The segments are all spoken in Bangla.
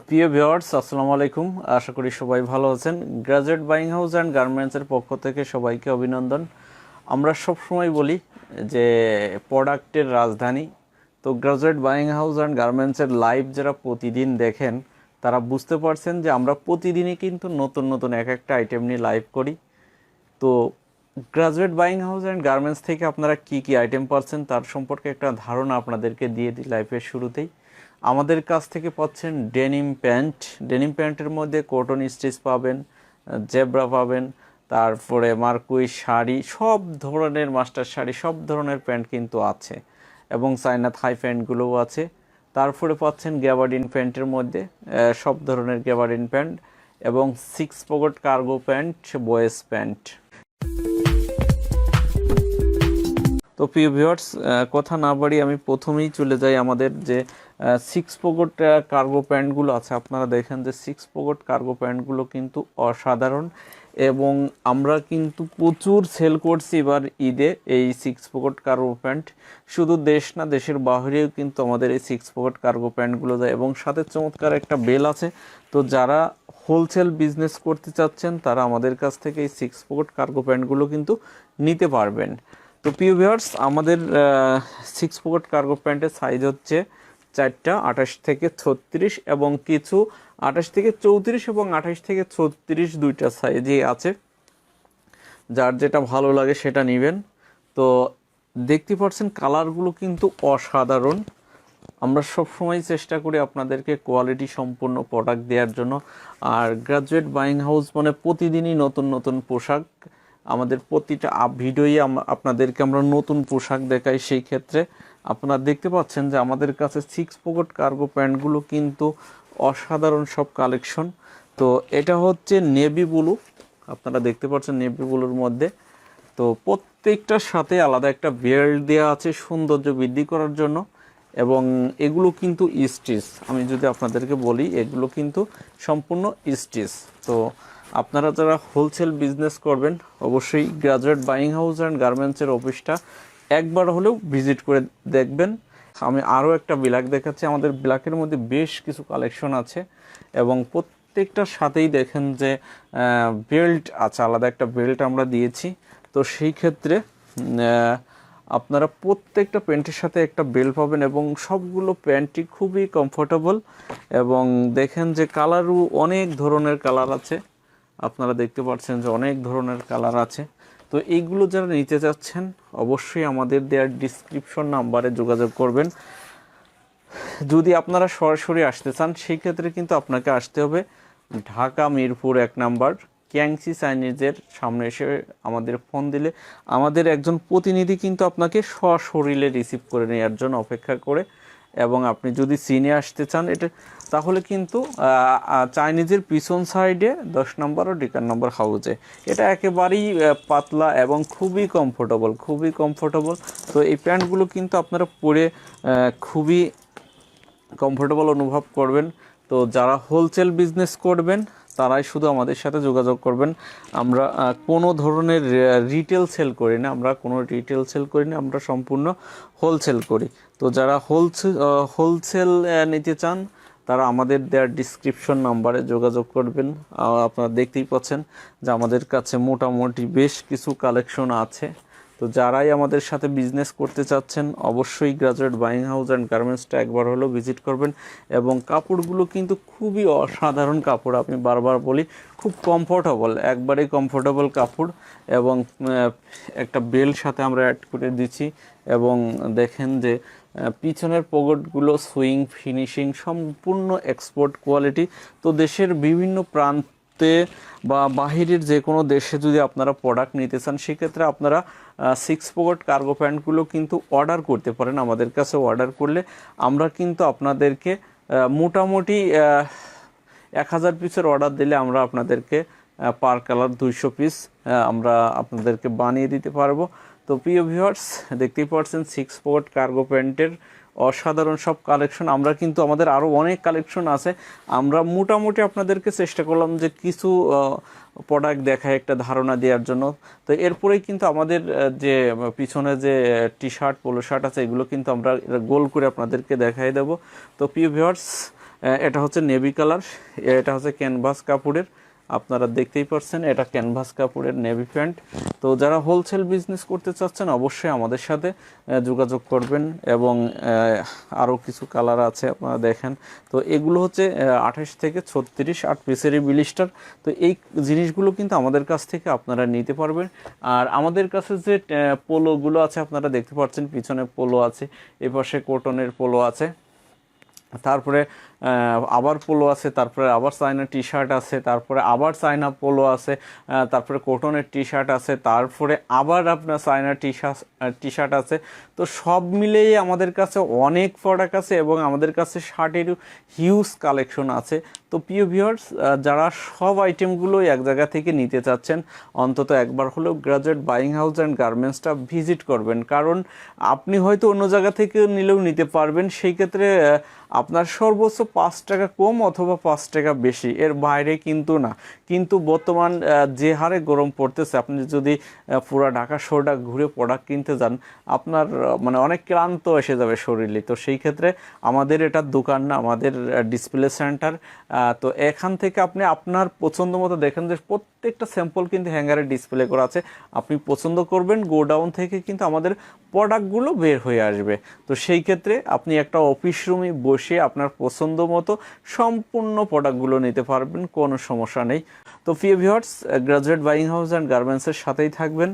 প্রিয় ভিউয়ার্স, আসসালামু আলাইকুম। আশা করি সবাই ভালো আছেন। গ্রাজুয়েট বাইং হাউস অ্যান্ড গার্মেন্টসের পক্ষ থেকে সবাইকে অভিনন্দন। আমরা সব সময় বলি যে প্রোডাক্টের রাজধানী। তো গ্রাজুয়েট বাইং হাউস অ্যান্ড গার্মেন্টসের লাইভ যারা প্রতিদিন দেখেন তারা বুঝতে পারছেন যে আমরা প্রতিদিনই কিন্তু নতুন নতুন এক একটা আইটেম নিয়ে লাইভ করি। তো graduate buying house and garments থেকে আপনারা কি কি আইটেম পাচ্ছেন তার সম্পর্কে একটা ধারণা আপনাদেরকে দিয়ে দিই লাইফের শুরুতেই। আমাদের কাছ থেকে পাচ্ছেন ডেনিম প্যান্টের মধ্যে কটন স্টিচ পাবেন, জেব্রা পাবেন, তারপরে মার্কুই শাড়ি, সব ধরনের মাস্টার শাড়ি, সব ধরনের প্যান্ট কিন্তু আছে এবং চায়না থাই প্যান্টগুলোও আছে। তারপরে পাচ্ছেন গ্যাবার্ডিন প্যান্টের মধ্যে সব ধরনের গ্যাবার্ডিন প্যান্ট এবং 6 pocket cargo pant, boys pant. তো প্রিয় ভিউয়ার্স, কথা না বাড়ি আমি প্রথমেই চলে যাই আমাদের যে 6 পকেট কার্গো প্যান্টগুলো আছে। আপনারা দেখেন যে 6 পকেট কার্গো প্যান্টগুলো কিন্তু অসাধারণ এবং আমরা কিন্তু প্রচুর সেল করছি এবার ঈদে এই 6 পকেট কার্গো প্যান্ট। শুধু দেশ না, দেশের বাইরেও কিন্তু আমাদের এই 6 পকেট কার্গো প্যান্টগুলো যায় এবং সাথে চমৎকার একটা বেল আছে। তো যারা হোলসেল বিজনেস করতে চাচ্ছেন তারা আমাদের কাছ থেকে এই 6 পকেট কার্গো প্যান্টগুলো কিন্তু নিতে পারবেন। তো প্রিয় ভিউয়ার্স, আমাদের 6 পকেট কার্গো প্যান্টের সাইজ হচ্ছে 4টা, 28 থেকে 36 এবং কিছু 28 থেকে 34 এবং 28 থেকে 36 দুইটা সাইজই আছে। যার যেটা ভালো লাগে সেটা নেবেন। তো দেখতে পাচ্ছেন কালারগুলো কিন্তু অসাধারণ। আমরা সবসময় চেষ্টা করি আপনাদেরকে কোয়ালিটি সম্পন্ন প্রোডাক্ট দেওয়ার জন্য। আর গ্রাজুয়েট বাইং হাউস মানে প্রতিদিনই নতুন নতুন পোশাক, আমাদের প্রতিটা ভিডিওই আপনাদেরকে আমরা নতুন পোশাক দেখাই। সেই ক্ষেত্রে আপনারা দেখতে পাচ্ছেন যে আমাদের কাছে 6 পকেট কার্গো প্যান্টগুলো কিন্তু অসাধারণ সব কালেকশন। তো এটা হচ্ছে নেভি ব্লু, আপনারা দেখতে পাচ্ছেন নেভি ব্লুর মধ্যে। তো প্রত্যেকটার সাথে আলাদা একটা বেল্ট দেওয়া আছে সৌন্দর্য বৃদ্ধি করার জন্য এবং এগুলো কিন্তু স্টিচ। আমি যদি আপনাদেরকে বলি এগুলো কিন্তু সম্পূর্ণ স্টিচ। তো আপনারা যারা হোলসেল বিজনেস করবেন অবশ্যই গ্রাজুয়েট বাইং হাউস অ্যান্ড গার্মেন্টসের অফিসটা একবার হলেও ভিজিট করে দেখবেন। আমি আরও একটা ব্ল্যাক দেখাচ্ছি। আমাদের ব্ল্যাকের মধ্যে বেশ কিছু কালেকশন আছে এবং প্রত্যেকটার সাথেই দেখেন যে বেল্ট আছে, আলাদা একটা বেল্ট আমরা দিয়েছি। তো সেই ক্ষেত্রে আপনারা প্রত্যেকটা প্যান্টের সাথে একটা বেল্ট পাবেন এবং সবগুলো প্যান্টই খুবই কমফোর্টেবল এবং দেখেন যে কালারও অনেক ধরনের কালার আছে। আপনারা দেখতে পাচ্ছেন যে অনেক ধরনের কালার আছে। তো এইগুলো যারা নিতে চাচ্ছেন অবশ্যই আমাদের দেওয়ার ডিসক্রিপশন নাম্বারে যোগাযোগ করবেন। যদি আপনারা সরাসরি আসতে চান সেই ক্ষেত্রে কিন্তু আপনাকে আসতে হবে ঢাকা মিরপুর 1 নাম্বার কিয়াংসি চাইনিজের সামনে এসে আমাদের ফোন দিলে আমাদের একজন প্রতিনিধি কিন্তু আপনাকে সশরীরে রিসিভ করে নেওয়ার জন্য অপেক্ষা করে। এবং আপনি যদি চীনে আসতে চান এটা তাহলে কিন্তু চাইনিজের পিছন সাইডে 10 নম্বর ও ডিকার নম্বর হাউজে। এটা একেবারেই পাতলা এবং খুবই কমফোর্টেবল। তো এই প্যান্টগুলো কিন্তু আপনারা পরে খুবই কমফোর্টেবল অনুভব করবেন। তো যারা হোলসেল বিজনেস করবেন তারাই শুধু আমাদের সাথে যোগাযোগ করবেন। আমরা কোনো ধরনের রিটেল সেল করি না, আমরা সম্পূর্ণ হোলসেল করি। তো যারা হোলসেল নিতে চান তারা আমাদের দেওয়ার ডিসক্রিপশন নাম্বারে যোগাযোগ করবেন। আপনারা দেখতেই পাচ্ছেন যে আমাদের কাছে মোটামুটি বেশ কিছু কালেকশন আছে। তো যারাই আমাদের সাথে বিজনেস করতে চাচ্ছেন অবশ্যই গ্রাজুয়েট বাইং হাউস অ্যান্ড গার্মেন্টসটা একবার হলেও ভিজিট করবেন। এবং কাপড়গুলো কিন্তু খুবই অসাধারণ কাপড়, আমি বারবার বলি খুব কমফোর্টেবল, একবারেই কমফোর্টেবল কাপড় এবং একটা বেল্ট সাথে আমরা অ্যাড করে দিচ্ছি। এবং দেখেন যে পিছনের পকেটগুলো সুইং ফিনিশিং সম্পূর্ণ এক্সপোর্ট কোয়ালিটি। তো দেশের বিভিন্ন প্রান্তে বা বাহিরের যে কোনো দেশে যদি আপনারা প্রোডাক্ট নিতে চান সেক্ষেত্রে আপনারা 6 পকেট কার্গো প্যান্টগুলো কিন্তু অর্ডার করতে পারেন। আমাদের কাছে অর্ডার করলে আমরা কিন্তু আপনাদেরকে মোটামুটি 1000 পিসের অর্ডার দিলে আমরা আপনাদেরকে পার কালার 200 পিস আমরা আপনাদেরকে বানিয়ে দিতে পারবো। তো প্রিয় ভিউয়ার্স, দেখতেই পাচ্ছেন 6 পকেট কার্গো প্যান্টের অসাধারণ সব কালেকশন। আমরা কিন্তু আমাদের আরও অনেক কালেকশন আছে, আমরা মোটামুটি আপনাদেরকে চেষ্টা করলাম যে কিছু প্রোডাক্ট দেখায় একটা ধারণা দেওয়ার জন্য। তো এরপরেই কিন্তু আমাদের যে পিছনে যে টি শার্ট পোলো শার্ট আছে এগুলো কিন্তু আমরা গোল করে আপনাদেরকে দেখাই দেব। তো প্রিয় ভিউয়ার্স, এটা হচ্ছে নেভি কালার, এটা হচ্ছে ক্যানভাস কাপড়ের, আপনারা দেখতেই পাচ্ছেন এটা ক্যানভাস কাপড়ের নেভি প্যান্ট। তো যারা হোলসেল বিজনেস করতে চাচ্ছেন অবশ্যই আমাদের সাথে যোগাযোগ করবেন। এবং আরও কিছু কালার আছে আপনারা দেখেন। তো এগুলো হচ্ছে 28 থেকে 36 8 পিসেরই বিলিস্টার। তো এই জিনিসগুলো কিন্তু আমাদের কাছ থেকে আপনারা নিতে পারবেন। আর আমাদের কাছে যে পোলোগুলো আছে আপনারা দেখতে পাচ্ছেন, পিছনে পোলো আছে, এপাশে কটনের পোলো আছে, তারপরে আবার পোলো আছে, তারপরে আবার চায়না টি শার্ট আছে, তারপরে আবার চায়না পোলো আছে, তারপরে কটনের টি শার্ট আছে, তারপরে আবার আপনার চায়না টি শার্ট আছে। তো সব মিলেই আমাদের কাছে অনেক প্রোডাক্ট আছে এবং আমাদের কাছে শার্টেরও হিউজ কালেকশন আছে। তো প্রিয় ভিউয়ার্স, যারা সব আইটেমগুলো এক জায়গা থেকে নিতে চাচ্ছেন অন্তত একবার হলেও গ্রাজুয়েট বাইং হাউস অ্যান্ড গার্মেন্টসটা ভিজিট করবেন। কারণ আপনি হয়তো অন্য জায়গা থেকে নিলেও নিতে পারবেন, সেই ক্ষেত্রে আপনার সর্বোচ্চ 5 টাকা কম অথবা 5 টাকা বেশি, এর বাইরে কিন্তু না। কিন্তু বর্তমান যে হারে গরম পড়তেছে, আপনি যদি পুরা ঢাকা শহরটা ঘুরে প্রোডাক্ট কিনতে যান আপনার মানে অনেক ক্লান্ত এসে যাবে শরীরে। তো সেই ক্ষেত্রে আমাদের এটা দোকান না, আমাদের ডিসপ্লে সেন্টার। তো এখান থেকে আপনি আপনার পছন্দ মতো দেখেন যে প্রত্যেকটা স্যাম্পল কিন্তু হ্যাঙ্গারে ডিসপ্লে করা আছে, আপনি পছন্দ করবেন, গোডাউন থেকে কিন্তু আমাদের প্রোডাক্টগুলো বের হয়ে আসবে। তো সেই ক্ষেত্রে আপনি একটা অফিস রুমে বসে আপনার পছন্দ মতো সম্পূর্ণ প্রোডাক্টগুলো নিতে পারবেন, কোনো সমস্যা নেই। তো প্রিয় viewers, graduate buying house and গার্মেন্টসের সাথেই থাকবেন।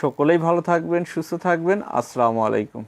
সকলেই ভালো থাকবেন, সুস্থ থাকবেন। আসসালামু আলাইকুম।